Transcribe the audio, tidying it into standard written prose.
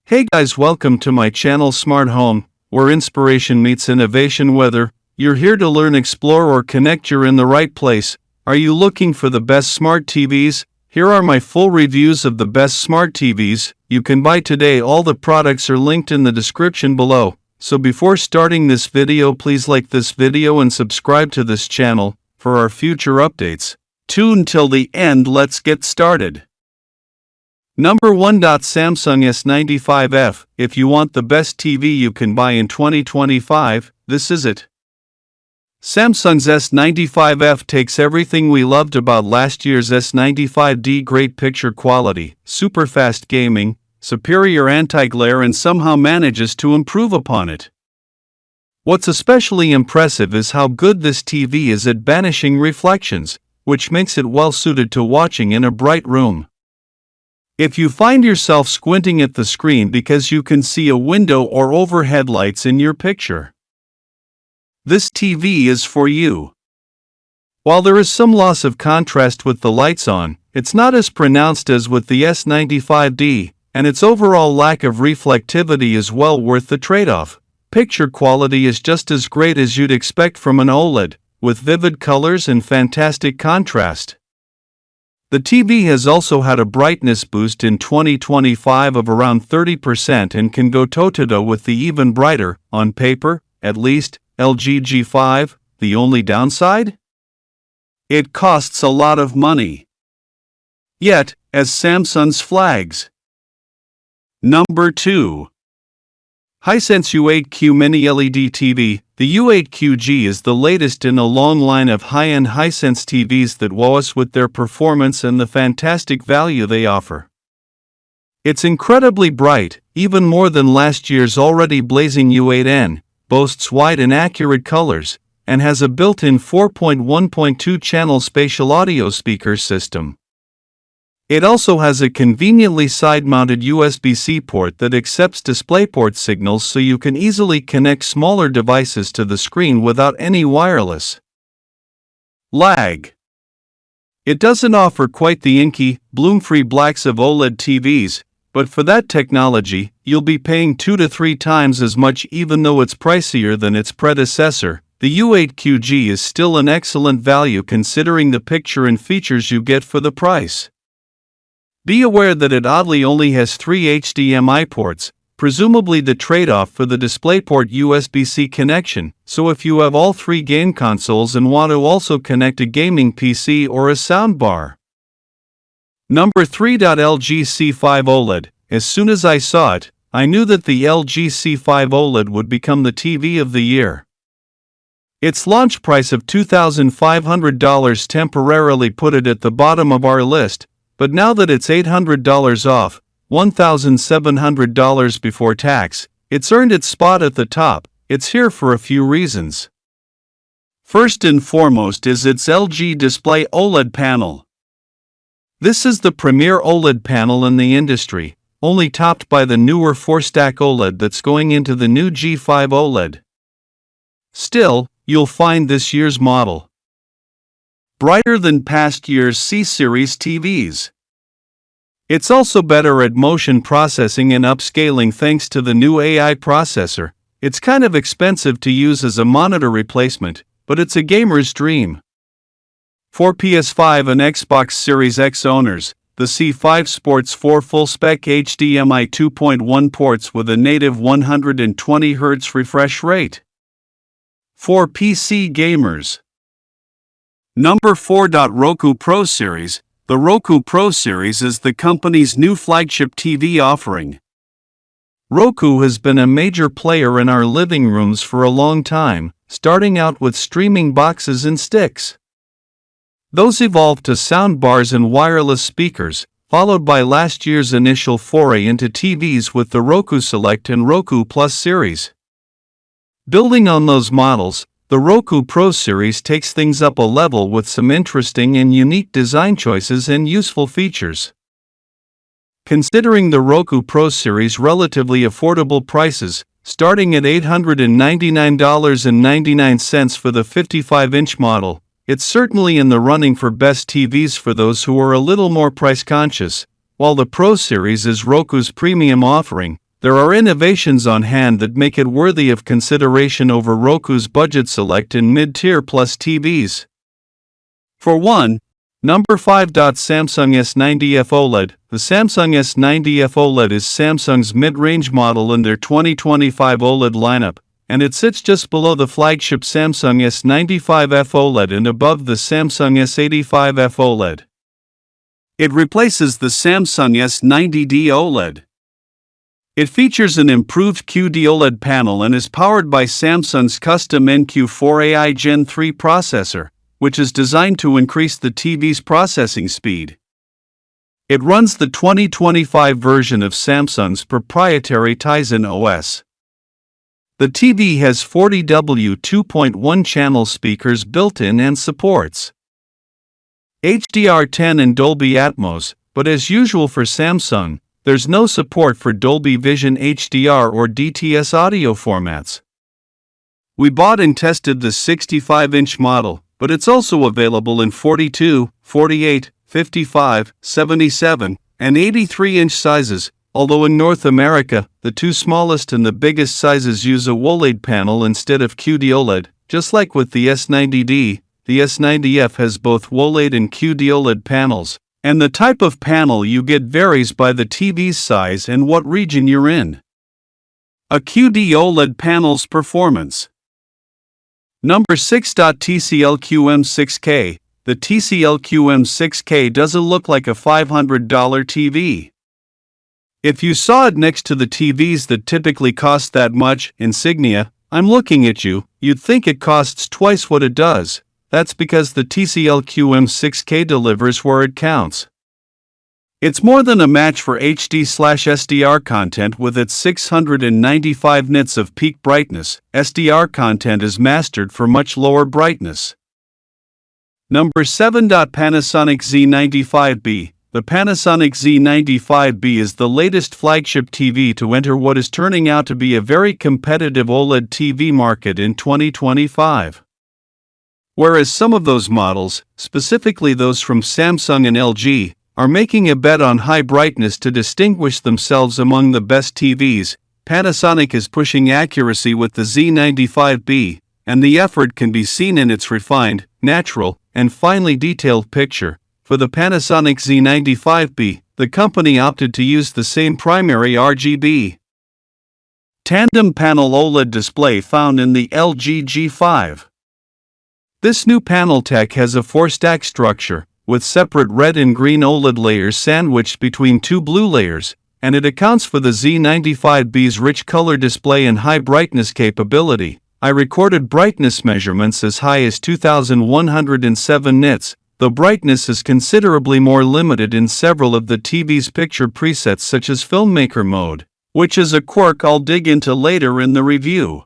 Hey guys, welcome to my channel Smart Home, where inspiration meets innovation. Whether you're here to learn, explore, or connect, you're in the right place. Are you looking for the best smart TVs? Here are my full reviews of the best smart TVs you can buy today. All the products are linked in the description below. So before starting this video, please like this video and subscribe to this channel for our future updates. Tune till the end. Let's get started. Number 1. Samsung S95F. If you want the best TV you can buy in 2025, this is it. Samsung's S95F takes everything we loved about last year's S95D: great picture quality, super fast gaming, superior anti-glare, and somehow manages to improve upon it. What's especially impressive is how good this TV is at banishing reflections, which makes it well suited to watching in a bright room. If you find yourself squinting at the screen because you can see a window or overhead lights in your picture, this TV is for you. While there is some loss of contrast with the lights on, it's not as pronounced as with the S95D, and its overall lack of reflectivity is well worth the trade-off. Picture quality is just as great as you'd expect from an OLED, with vivid colors and fantastic contrast. The TV has also had a brightness boost in 2025 of around 30% and can go toe-to-toe with the even brighter, on paper, at least, LG G5. The only downside? It costs a lot of money. Yet, as Samsung's flags. Number 2. Hisense U8Q MiniLED TV. The U8QG is the latest in a long line of high-end Hisense TVs that wow us with their performance and the fantastic value they offer. It's incredibly bright, even more than last year's already blazing U8N, boasts wide and accurate colors, and has a built-in 4.1.2 channel spatial audio speaker system. It also has a conveniently side-mounted USB-C port that accepts DisplayPort signals, so you can easily connect smaller devices to the screen without any wireless lag. It doesn't offer quite the inky, bloom-free blacks of OLED TVs, but for that technology, you'll be paying 2 to 3 times as much. Even though it's pricier than its predecessor, the U8QG is still an excellent value considering the picture and features you get for the price. Be aware that it oddly only has 3 HDMI ports, presumably the trade-off for the DisplayPort USB-C connection, so if you have all 3 game consoles and want to also connect a gaming PC or a soundbar. Number 3. LG C5 OLED. As soon as I saw it, I knew that the LG C5 OLED would become the TV of the year. Its launch price of $2,500 temporarily put it at the bottom of our list, but now that it's $800 off, $1,700 before tax, it's earned its spot at the top. It's here for a few reasons. First and foremost is its LG Display OLED panel. This is the premier OLED panel in the industry, only topped by the newer 4-stack OLED that's going into the new G5 OLED. Still, you'll find this year's model brighter than past year's C-series TVs. It's also better at motion processing and upscaling thanks to the new AI processor. It's kind of expensive to use as a monitor replacement, but it's a gamer's dream. For PS5 and Xbox Series X owners, the C5 sports 4 full-spec HDMI 2.1 ports with a native 120 Hz refresh rate. For PC gamers. Number 4. Roku Pro Series. The Roku Pro Series is the company's new flagship TV offering. Roku has been a major player in our living rooms for a long time, starting out with streaming boxes and sticks. Those evolved to soundbars and wireless speakers, followed by last year's initial foray into TVs with the Roku Select and Roku Plus series. Building on those models, the Roku Pro Series takes things up a level with some interesting and unique design choices and useful features. Considering the Roku Pro Series' relatively affordable prices, starting at $899.99 for the 55-inch model, it's certainly in the running for best TVs for those who are a little more price conscious. While the Pro Series is Roku's premium offering, there are innovations on hand that make it worthy of consideration over Roku's budget select and mid-tier plus TVs. For one, number 5. Samsung S90F OLED. The Samsung S90F OLED is Samsung's mid-range model in their 2025 OLED lineup, and it sits just below the flagship Samsung S95F OLED and above the Samsung S85F OLED. It replaces the Samsung S90D OLED. It features an improved QD OLED panel and is powered by Samsung's custom NQ4 AI Gen 3 processor, which is designed to increase the TV's processing speed. It runs the 2025 version of Samsung's proprietary Tizen OS. The TV has 40W 2.1 channel speakers built in and supports HDR10 and Dolby Atmos, but as usual for Samsung, there's no support for Dolby Vision HDR or DTS audio formats. We bought and tested the 65-inch model, but it's also available in 42, 48, 55, 77, and 83-inch sizes, although in North America, the two smallest and the biggest sizes use a OLED panel instead of QD OLED. Just like with the S90D, the S90F has both OLED and QD OLED panels, and the type of panel you get varies by the TV's size and what region you're in. A QD OLED panel's performance. Number 6. TCL QM6K. The TCL QM6K doesn't look like a $500 TV. If you saw it next to the TVs that typically cost that much, Insignia, I'm looking at you, you'd think it costs twice what it does. That's because the TCL QM6K delivers where it counts. It's more than a match for HD/SDR content with its 695 nits of peak brightness. SDR content is mastered for much lower brightness. Number 7. Panasonic Z95B. The Panasonic Z95B is the latest flagship TV to enter what is turning out to be a very competitive OLED TV market in 2025. Whereas some of those models, specifically those from Samsung and LG, are making a bet on high brightness to distinguish themselves among the best TVs, Panasonic is pushing accuracy with the Z95B, and the effort can be seen in its refined, natural, and finely detailed picture. For the Panasonic Z95B, the company opted to use the same primary RGB tandem panel OLED display found in the LG G5. This new panel tech has a 4-stack structure, with separate red and green OLED layers sandwiched between two blue layers, and it accounts for the Z95B's rich color display and high brightness capability. I recorded brightness measurements as high as 2107 nits. The brightness is considerably more limited in several of the TV's picture presets such as filmmaker mode, which is a quirk I'll dig into later in the review.